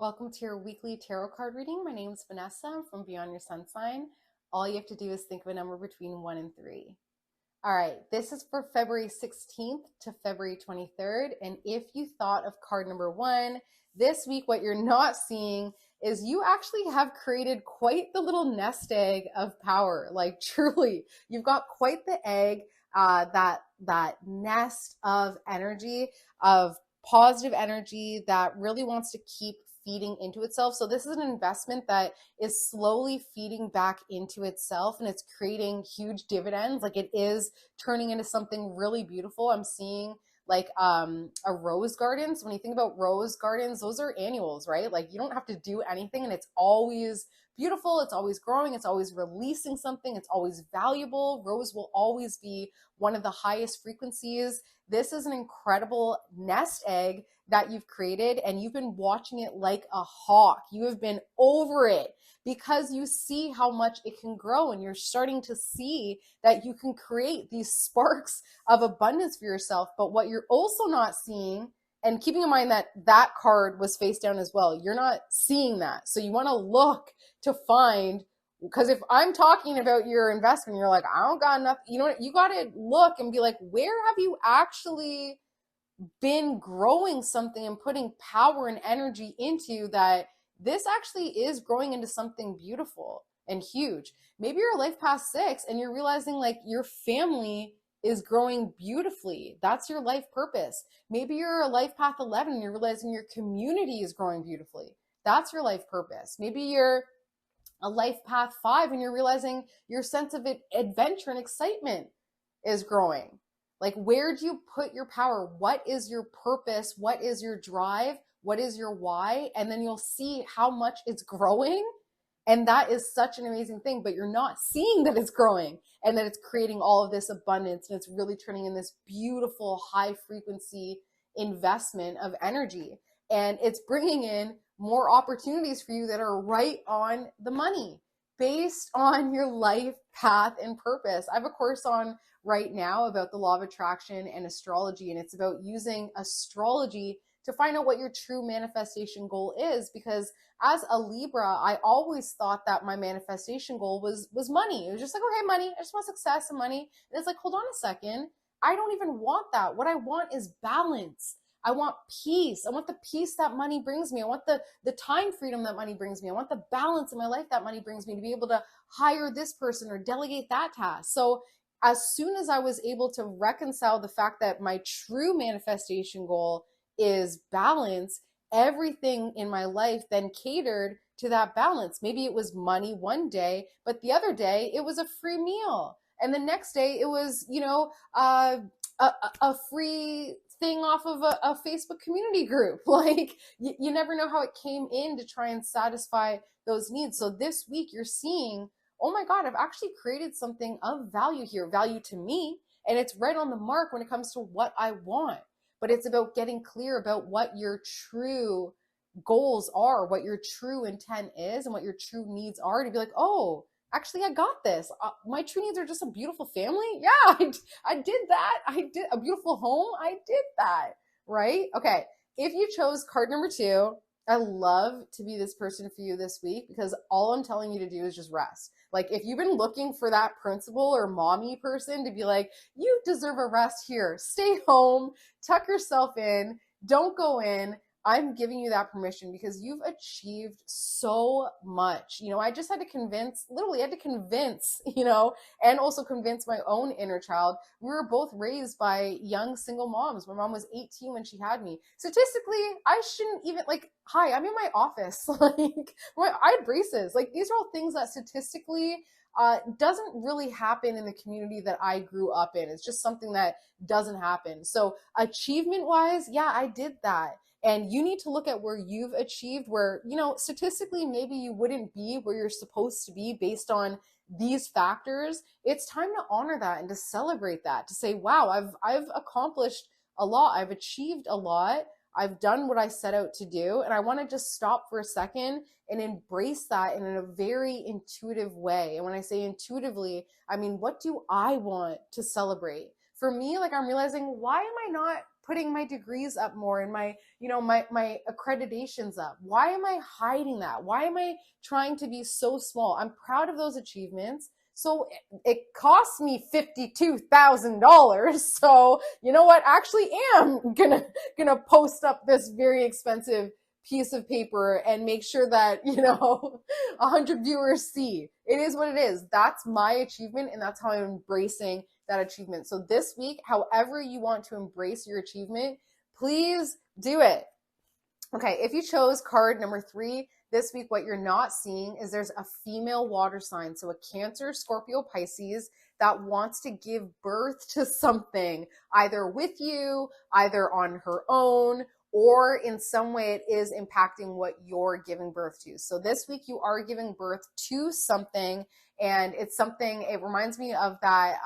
Welcome to your weekly tarot card reading. My name is Vanessa. I'm from Beyond Your Sun Sign. All you have to do is think of a number between 1 and 3. All right, this is for February 16th to February 23rd. And if you thought of card number 1, this week what you're not seeing is you actually have created quite the little nest egg of power. Like truly, you've got quite the egg, that nest of energy, of positive energy that really wants to keep feeding into itself. So this is an investment that is slowly feeding back into itself, and it's creating huge dividends. Like it is turning into something really beautiful. I'm seeing like a rose garden. So when you think about rose gardens, those are annuals, right? Like you don't have to do anything, and it's always beautiful, it's always growing, it's always releasing something, it's always valuable. Rose will always be one of the highest frequencies. This is an incredible nest egg that you've created, and you've been watching it like a hawk. You have been over it because you see how much it can grow, and you're starting to see that you can create these sparks of abundance for yourself. But what you're also not seeing, and keeping in mind that that card was face down as well, you're not seeing that. So you want to look to find, because if I'm talking about your investment, you're like, I don't got enough. You know what? You got to look and be like, where have you actually been growing something and putting power and energy into that this actually is growing into something beautiful and huge. Maybe you're a life path 6 and you're realizing like your family is growing beautifully. That's your life purpose. Maybe you're a life path 11 and you're realizing your community is growing beautifully. That's your life purpose. Maybe you're a life path 5 and you're realizing your sense of adventure and excitement is growing. Like, where do you put your power? What is your purpose? What is your drive? What is your why? And then you'll see how much it's growing. And that is such an amazing thing, but you're not seeing that it's growing and that it's creating all of this abundance, and it's really turning in this beautiful high frequency investment of energy. And it's bringing in more opportunities for you that are right on the money based on your life path and purpose. I have a course on right now about the law of attraction and astrology, and it's about using astrology to find out what your true manifestation goal is. Because as a Libra, I always thought that my manifestation goal was money. It was just like, okay, money, I just want success and money. And it's like, hold on a second, I don't even want that. What I want is balance. I want peace. I want the peace that money brings me. I want the time freedom that money brings me. I want the balance in my life that money brings me, to be able to hire this person or delegate that task. So as soon as I was able to reconcile the fact that my true manifestation goal is balance, everything in my life then catered to that balance. Maybe it was money one day, but the other day it was a free meal. And the next day it was, a free thing off of a Facebook community group. Like you never know how it came in to try and satisfy those needs. So this week you're seeing, oh my God, I've actually created something of value here, value to me. And it's right on the mark when it comes to what I want. But it's about getting clear about what your true goals are, what your true intent is, and what your true needs are, to be like, oh, actually, I got this. My true needs are just a beautiful family. Yeah, I did that. I did a beautiful home. I did that. Right? Okay. If you chose card number 2, I love to be this person for you this week, because all I'm telling you to do is just rest. Like if you've been looking for that principal or mommy person to be like, you deserve a rest here, stay home, tuck yourself in, don't go in. I'm giving you that permission because you've achieved so much. I just had to literally had to convince, and also convince my own inner child. We were both raised by young single moms. My mom was 18 when she had me. Statistically, I shouldn't even, like, hi, I'm in my office. Like, I had braces. Like, these are all things that statistically doesn't really happen in the community that I grew up in. It's just something that doesn't happen. So achievement wise, yeah, I did that. And you need to look at where you've achieved, where, statistically, maybe you wouldn't be where you're supposed to be based on these factors. It's time to honor that and to celebrate that, to say, wow, I've accomplished a lot. I've achieved a lot. I've done what I set out to do. And I want to just stop for a second and embrace that in a very intuitive way. And when I say intuitively, I mean, what do I want to celebrate? For me, like, I'm realizing, why am I not putting my degrees up more and my, my accreditations up? Why am I hiding that? Why am I trying to be so small? I'm proud of those achievements. So it cost me $52,000. So you know what? Actually am gonna post up this very expensive piece of paper and make sure that 100 viewers see. It is what it is. That's my achievement, and that's how I'm embracing that achievement. So this week, however you want to embrace your achievement, please do it. Okay, if you chose card number 3 this week, what you're not seeing is there's a female water sign, so a Cancer, Scorpio, Pisces, that wants to give birth to something, either with you, either on her own, or in some way it is impacting what you're giving birth to. So this week you are giving birth to something, and it's something, it reminds me of that,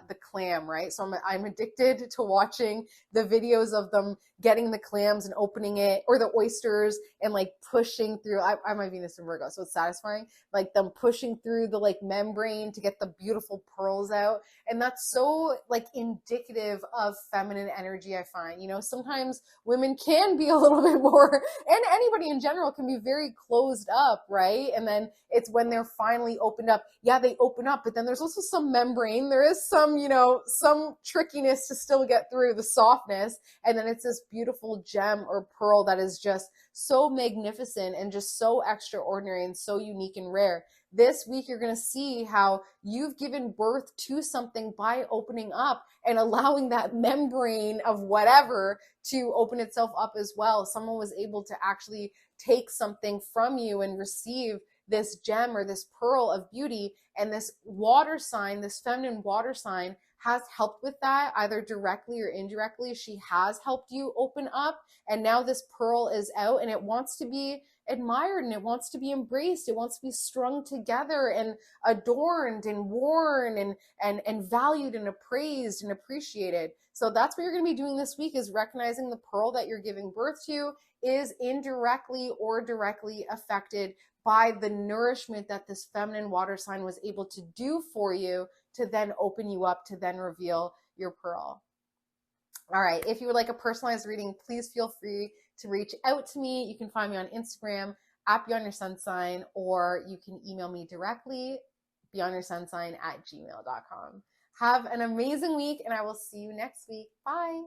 the clam, right? So I'm addicted to watching the videos of them getting the clams and opening it, or the oysters, and like pushing through. I'm a Venus and Virgo, so it's satisfying. Like them pushing through the like membrane to get the beautiful pearls out. And that's so like indicative of feminine energy, I find. Sometimes women can be a little bit more, and anybody in general can be very closed up, right? And then it's when they're finally opened up. Yeah, they open up, but then there's also some membrane. There is some, some trickiness to still get through, the softness. And then it's this beautiful gem or pearl that is just so magnificent and just so extraordinary and so unique and rare. This week, you're going to see how you've given birth to something by opening up and allowing that membrane of whatever to open itself up as well. Someone was able to actually take something from you and receive this gem or this pearl of beauty. And this water sign, this feminine water sign, has helped with that, either directly or indirectly. She has helped you open up, and now this pearl is out, and it wants to be admired, and it wants to be embraced. It wants to be strung together and adorned and worn and valued and appraised and appreciated. So that's what you're going to be doing this week, is recognizing the pearl that you're giving birth to is indirectly or directly affected by the nourishment that this feminine water sign was able to do for you, to then open you up, to then reveal your pearl. All right, if you would like a personalized reading, please feel free to reach out to me. You can find me on Instagram at Beyond Your Sun Sign, or you can email me directly, beyondyoursunsign@gmail.com. Have an amazing week, and I will see you next week. Bye.